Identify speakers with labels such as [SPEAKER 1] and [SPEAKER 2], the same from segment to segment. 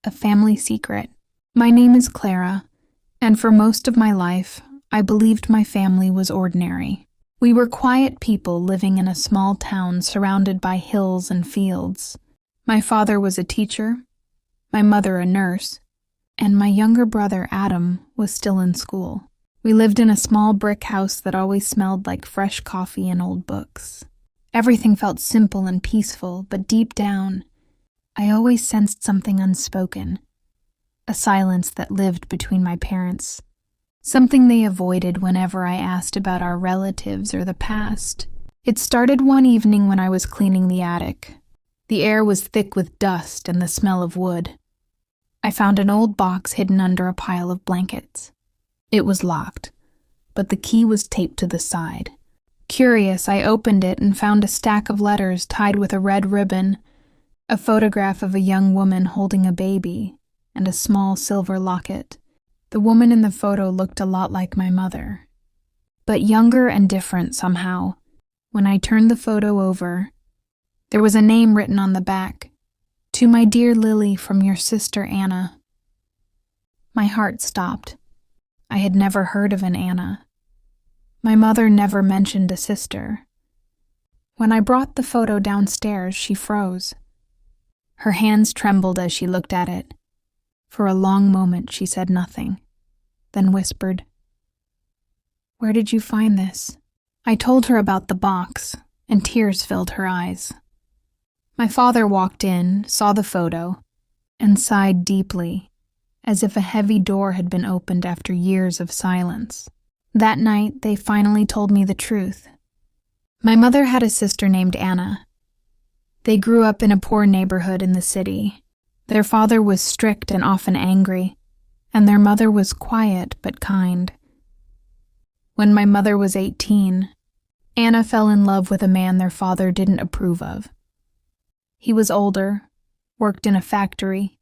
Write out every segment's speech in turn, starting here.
[SPEAKER 1] A family secret. My name is Clara, and for most of my life, I believed my family was ordinary. We were quiet people living in a small town surrounded by hills and fields. My father was a teacher, my mother a nurse, and my younger brother Adam was still in school. We lived in a small brick house that always smelled like fresh coffee and old books. Everything felt simple and peaceful, but deep down, I always sensed something unspoken, a silence that lived between my parents, something they avoided whenever I asked about our relatives or the past. It started one evening when I was cleaning the attic. The air was thick with dust and the smell of wood. I found an old box hidden under a pile of blankets. It was locked, but the key was taped to the side. Curious, I opened it and found a stack of letters tied with a red ribbon, a photograph of a young woman holding a baby, and a small silver locket. The woman in the photo looked a lot like my mother, but younger and different somehow. When I turned the photo over, there was a name written on the back, "To my dear Lily from your sister Anna." My heart stopped. I had never heard of an Anna. My mother never mentioned a sister. When I brought the photo downstairs, she froze. Her hands trembled as she looked at it. For a long moment, she said nothing, then whispered, "Where did you find this?" I told her about the box, and tears filled her eyes. My father walked in, saw the photo, and sighed deeply, as if a heavy door had been opened after years of silence. That night, they finally told me the truth. My mother had a sister named Anna. They grew up in a poor neighborhood in the city. Their father was strict and often angry, and their mother was quiet but kind. When my mother was 18, Anna fell in love with a man their father didn't approve of. He was older, worked in a factory,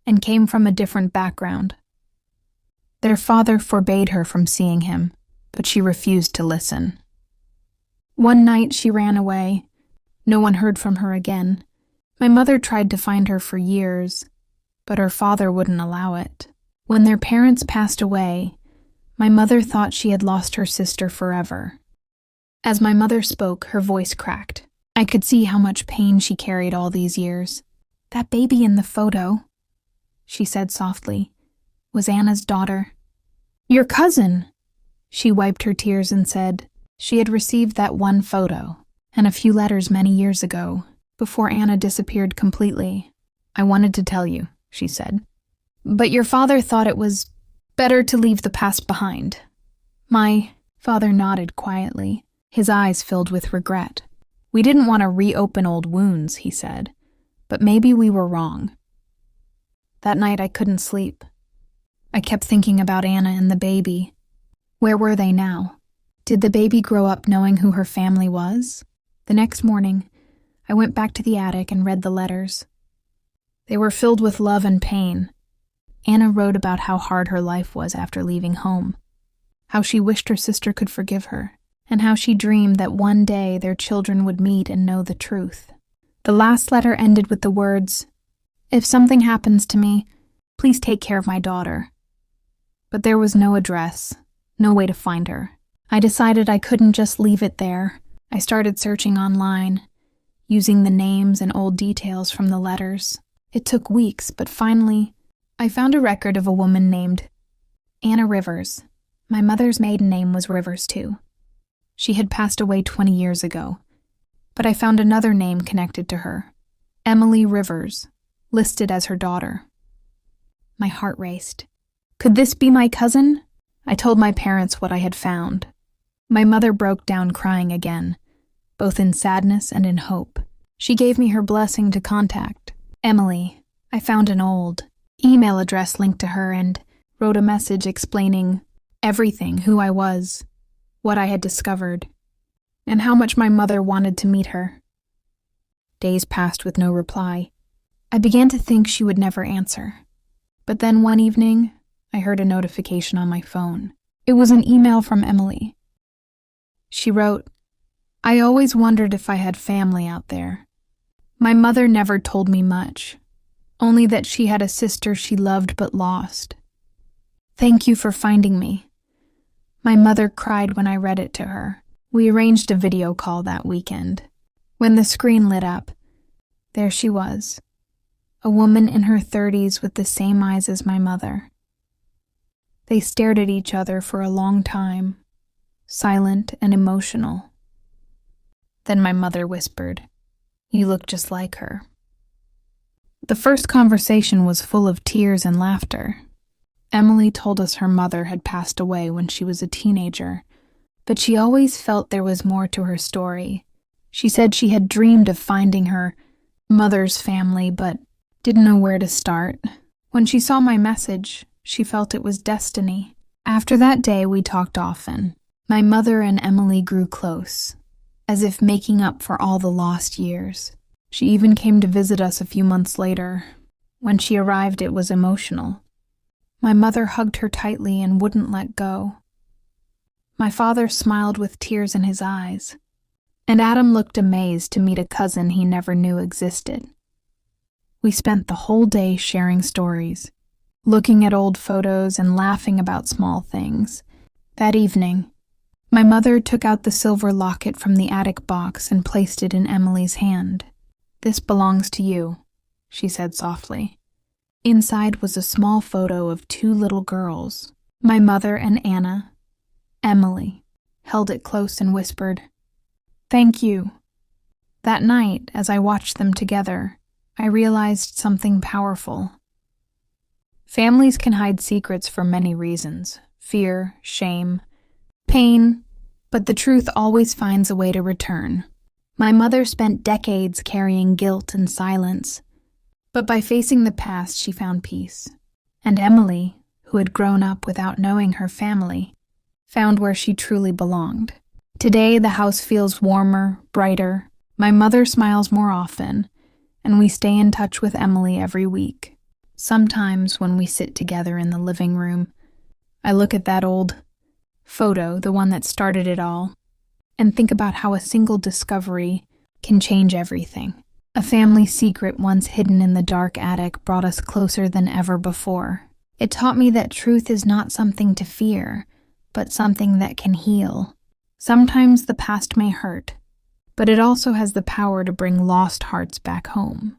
[SPEAKER 1] and came from a different background. Their father forbade her from seeing him, but she refused to listen. One night she ran away. No one heard from her again. My mother tried to find her for years, but her father wouldn't allow it. When their parents passed away, my mother thought she had lost her sister forever. As my mother spoke, her voice cracked. I could see how much pain she carried all these years. "That baby in the photo," she said softly, "was Anna's daughter." "Your cousin!" She wiped her tears and said she had received that one photo and a few letters many years ago, before Anna disappeared completely. "I wanted to tell you," she said, "but your father thought it was better to leave the past behind." My father nodded quietly, his eyes filled with regret. "We didn't want to reopen old wounds," he said, "but maybe we were wrong." That night I couldn't sleep. I kept thinking about Anna and the baby. Where were they now? Did the baby grow up knowing who her family was? The next morning, I went back to the attic and read the letters. They were filled with love and pain. Anna wrote about how hard her life was after leaving home, how she wished her sister could forgive her, and how she dreamed that one day their children would meet and know the truth. The last letter ended with the words, "If something happens to me, please take care of my daughter." But there was no address, no way to find her. I decided I couldn't just leave it there. I started searching online, using the names and old details from the letters. It took weeks, but finally, I found a record of a woman named Anna Rivers. My mother's maiden name was Rivers, too. She had passed away 20 years ago, but I found another name connected to her, Emily Rivers, listed as her daughter. My heart raced. Could this be my cousin? I told my parents what I had found. My mother broke down crying again, both in sadness and in hope. She gave me her blessing to contact Emily. I found an old email address linked to her and wrote a message explaining everything, who I was, what I had discovered, and how much my mother wanted to meet her. Days passed with no reply. I began to think she would never answer. But then one evening, I heard a notification on my phone. It was an email from Emily. She wrote, "I always wondered if I had family out there. My mother never told me much, only that she had a sister she loved but lost. Thank you for finding me. My mother cried when I read it to her. We arranged a video call that weekend. When the screen lit up, there she was, a woman in her 30s with the same eyes as my mother. They stared at each other for a long time, silent and emotional. Then my mother whispered, "You look just like her." The first conversation was full of tears and laughter. Emily told us her mother had passed away when she was a teenager, but she always felt there was more to her story. She said she had dreamed of finding her mother's family, but didn't know where to start. When she saw my message, she felt it was destiny. After that day, we talked often. My mother and Emily grew close, as if making up for all the lost years. She even came to visit us a few months later. When she arrived, it was emotional. My mother hugged her tightly and wouldn't let go. My father smiled with tears in his eyes, and Adam looked amazed to meet a cousin he never knew existed. We spent the whole day sharing stories, looking at old photos and laughing about small things. That evening, my mother took out the silver locket from the attic box and placed it in Emily's hand. "This belongs to you," she said softly. Inside was a small photo of two little girls, my mother and Anna. Emily held it close and whispered, "Thank you." That night, as I watched them together, I realized something powerful. Families can hide secrets for many reasons: fear, shame, pain, but the truth always finds a way to return. My mother spent decades carrying guilt and silence, but by facing the past, she found peace. And Emily, who had grown up without knowing her family, found where she truly belonged. Today, the house feels warmer, brighter. My mother smiles more often, and we stay in touch with Emily every week. Sometimes when we sit together in the living room, I look at that old photo, the one that started it all, and think about how a single discovery can change everything. A family secret once hidden in the dark attic brought us closer than ever before. It taught me that truth is not something to fear, but something that can heal. Sometimes the past may hurt, but it also has the power to bring lost hearts back home.